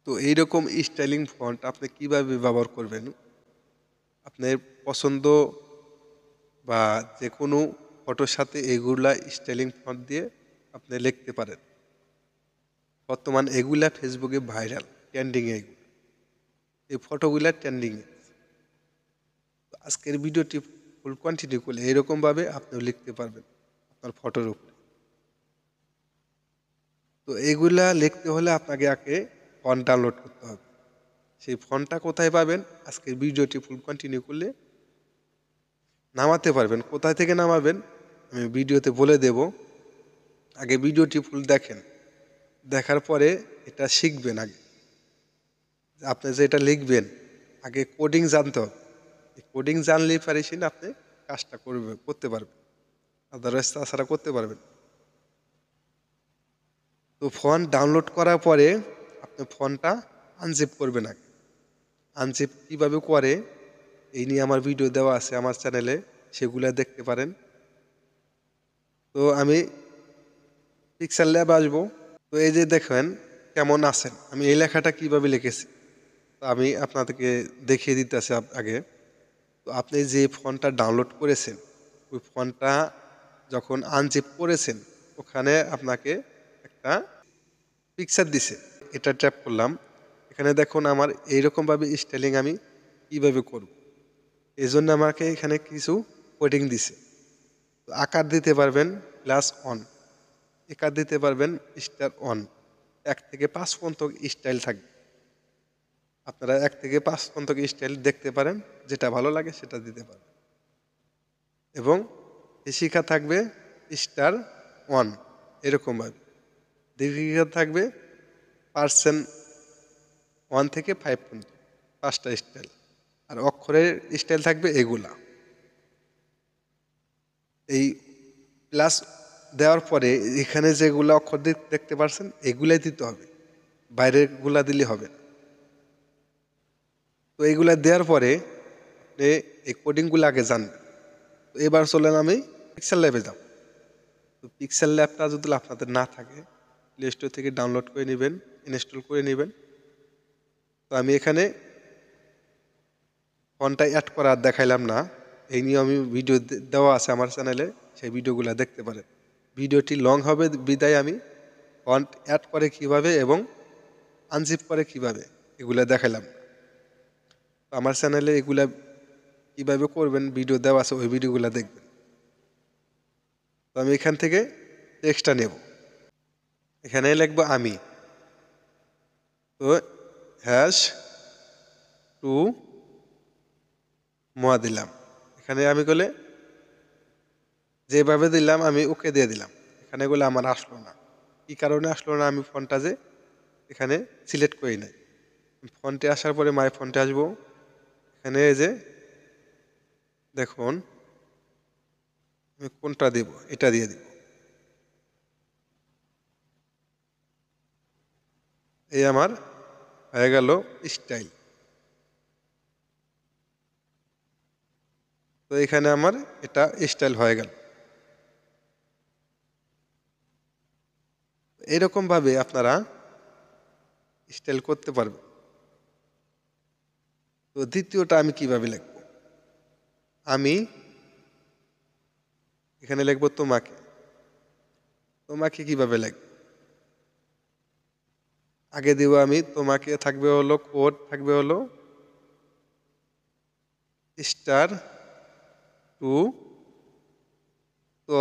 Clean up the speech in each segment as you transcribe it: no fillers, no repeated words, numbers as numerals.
তো এইরকম styling font আপনি কিভাবে ব্যবহার করবেন? আপনার পছন্দ বা যে কোনো ফটোর সাথে এগুলা স্টাইলিং ফন্ট দিয়ে আপনি লিখতে পারেন। বর্তমান এগুলা ফেসবুকে ভাইরাল, ট্রেন্ডিংয়ে এগুলো। এই ফটোগুলা ট্রেন্ডিংয়ে। আজকের ভিডিওটি ফুল কন্টিনিউ করলে এরকমভাবে আপনিও লিখতে পারবেন আপনার ফটোর উপরে। তো এগুলা লিখতে হলে আপনাকে আগে ফন্ট ডাউনলোড করতে হবে। সেই ফন্টটা কোথায় পাবেন? আজকের ভিডিওটি ফুল কন্টিনিউ করলে নামাতে পারবেন। কোথায় থেকে নামাবেন আমি ভিডিওতে বলে দেব। আগে ভিডিওটি ফুল দেখেন। দেখার পরে এটা শিখবেন আগে। আপনি যে এটা লিখবেন আগে কোডিং জানতে হবে। এই কোডিং জানলেই পারেন আপনি কাজটা করতে পারবেন। আদারওয়াইজ তাছাড়া করতে পারবেন। তো ফন্ট ডাউনলোড করার পরে আপনি ফন্টটা আনজিপ করবেন আগে। আনজিপ কীভাবে করে এই নিয়ে আমার ভিডিও দেওয়া আছে আমার চ্যানেলে, সেগুলো দেখতে পারেন। তো আমি পিক্সেল ল্যাবে আসবো। তো এই যে দেখেন কেমন আছেন, আমি এই লেখাটা কিভাবে লিখেছি তো আমি আপনাদেরকে দেখিয়ে দিতেছি আগে। তো আপনি যে ফন্টটা ডাউনলোড করেছেন ওই ফন্টটা যখন আনজিপ করেছেন ওখানে আপনাকে একটা পিকচার দিছে, এটা ট্যাপ করলাম। এখানে দেখুন আমার এইরকমভাবে স্টাইলিং আমি কীভাবে করব, এই জন্য আমাকে এখানে কিছু কোডিং দিছে। তো আকার দিতে পারবেন +1, একার দিতে পারবেন *1, 1 থেকে 5 পর্যন্ত স্টাইল থাকবে। আপনারা 1 থেকে 5 পর্যন্ত স্টাইল দেখতে পারেন, যেটা ভালো লাগে সেটা দিতে পারেন। এবং শিখা থাকবে *1 এরকমভাবে, দীর্ঘিকা থাকবে %1 থেকে 5 পর্যন্ত 5টা স্টাইল, আর অক্ষরের স্টাইল থাকবে এগুলা। এই প্লাস দেওয়ার পরে এখানে যেগুলো অক্ষর দেখতে পাচ্ছেন এগুলাই দিতে হবে, বাইরের গুলা দিলে হবে না। তো এইগুলা দেওয়ার পরে আপনি এই কোডিংগুলো আগে জানবেন। তো এবার চলেন আমি পিক্সেল ল্যাবে যাব। তো পিক্সেল ল্যাবটা যদি আপনাদের না থাকে প্লে স্টোর থেকে ডাউনলোড করে নেবেন, ইনস্টল করে নেবেন। তো আমি এখানে ফন্টটা অ্যাড করা আর দেখাইলাম না, এই নিয়ে আমি ভিডিও দেওয়া আছে আমার চ্যানেলে, সেই ভিডিওগুলো দেখতে পারেন। ভিডিওটি লং হবে বিদায় আমি ফন্ট অ্যাড করে কিভাবে এবং আনজিপ করে কিভাবে এগুলা দেখাইলাম। তো আমার চ্যানেলে এগুলা কিভাবে করবেন ভিডিও দেওয়া আছে, ওই ভিডিওগুলো দেখবেন। তো আমি এখান থেকে টেক্সটটা নেব, এখানে লিখবো আমি। তো #2 মোয়া দিলাম। এখানে আমি বলে যেভাবে দিলাম আমি ওকে দিয়ে দিলাম। এখানে বলে আমার আসলো না, কি কারণে আসলো না? আমি ফন্টটা যে এখানে সিলেক্ট করি নাই। ফন্টে আসার পরে মাই ফন্টে আসবো। এখানে এই যে দেখুন আমি কোনটা দেব, এটা দিয়ে দিব। এই আমার হয়ে গেল স্টাইল। তো এখানে আমার এটা স্টাইল হয়ে গেল। এরকমভাবে আপনারা স্টাইল করতে পারবেন। তো দ্বিতীয়টা আমি কিভাবে লিখব? আমি এখানে লিখব তোমাকে। তোমাকে কিভাবে লিখব? আগে দিব আমি তোমাকে, থাকবে হলো কোড, থাকবে হলো *2 তো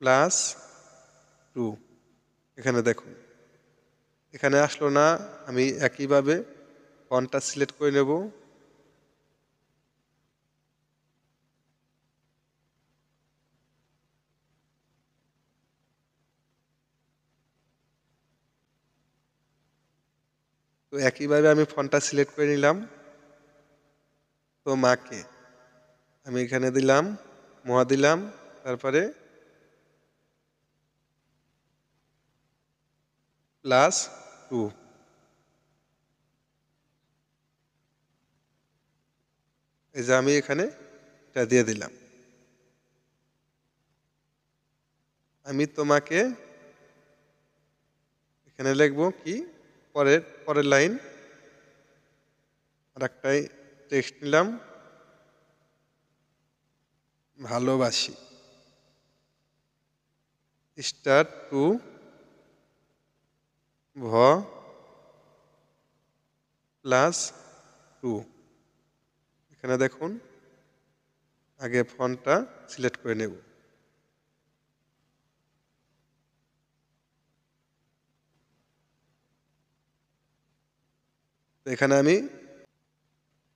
+2। এখানে দেখুন এখানে আসলো না, আমি একইভাবে ফন্টটা সিলেক্ট করে নেব। তো একইভাবে আমি ফন্টটা সিলেক্ট করে নিলাম। তো মাকে আমি এখানে দিলাম, মহা দিলাম, তারপরে +2। এই যে আমি এখানে এটা দিয়ে দিলাম। আমি তোমাকে এখানে লিখবো কি পরের লাইন আর একটাই টেক্সট নিলাম, ভালোবাসি স্টার্ট টু ভ প্লাস 2। এখানে দেখুন আগে ফন্টটা সিলেক্ট করে নেব। তো এখানে আমি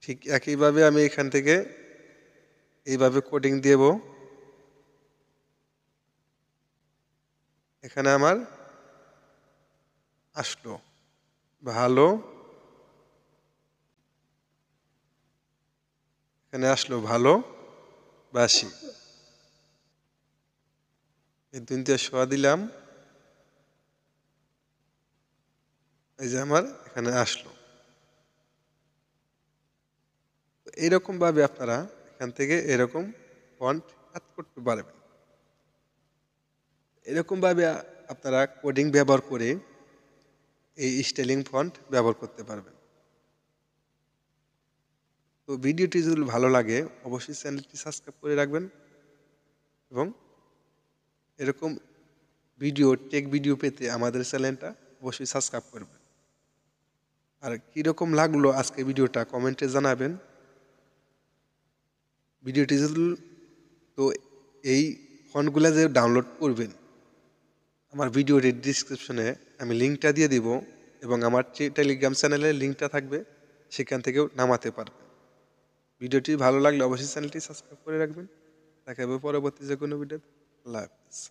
ঠিক একইভাবে আমি এখান থেকে এইভাবে কোডিং দেব। এখানে আমার আসলো ভালো, এখানে আসলো ভালোবাসি, এই 2 দিয়ে শোয়া দিলাম, এই যে আমার এখানে আসলো। এইরকম ভাবে আপনারা এখান থেকে এরকম ফন্ট অ্যাড করতে পারবেন। এরকম ভাবে আপনারা কোডিং ব্যবহার করে এই স্টাইলিং ফন্ট ব্যবহার করতে পারবেন। তো ভিডিওটি যদি ভালো লাগে অবশ্যই চ্যানেলটি সাবস্ক্রাইব করে রাখবেন এবং এরকম টেক ভিডিও পেতে আমাদের চ্যানেলটা অবশ্যই সাবস্ক্রাইব করবেন। আর কীরকম লাগলো আজকে ভিডিওটা কমেন্টে জানাবেন। ভিডিওটি যদি তো এই ফন্টগুলো যে ডাউনলোড করবেন আমার ভিডিওর ডিসক্রিপশনে আমি লিঙ্কটা দিয়ে দিব এবং আমার টেলিগ্রাম চ্যানেলের লিঙ্কটা থাকবে, সেখান থেকেও নামাতে পারবেন। ভিডিওটি ভালো লাগলে অবশ্যই চ্যানেলটি সাবস্ক্রাইব করে রাখবেন। দেখা হবে পরবর্তী যে কোনো ভিডিওতে। আল্লাহ হাফেজ।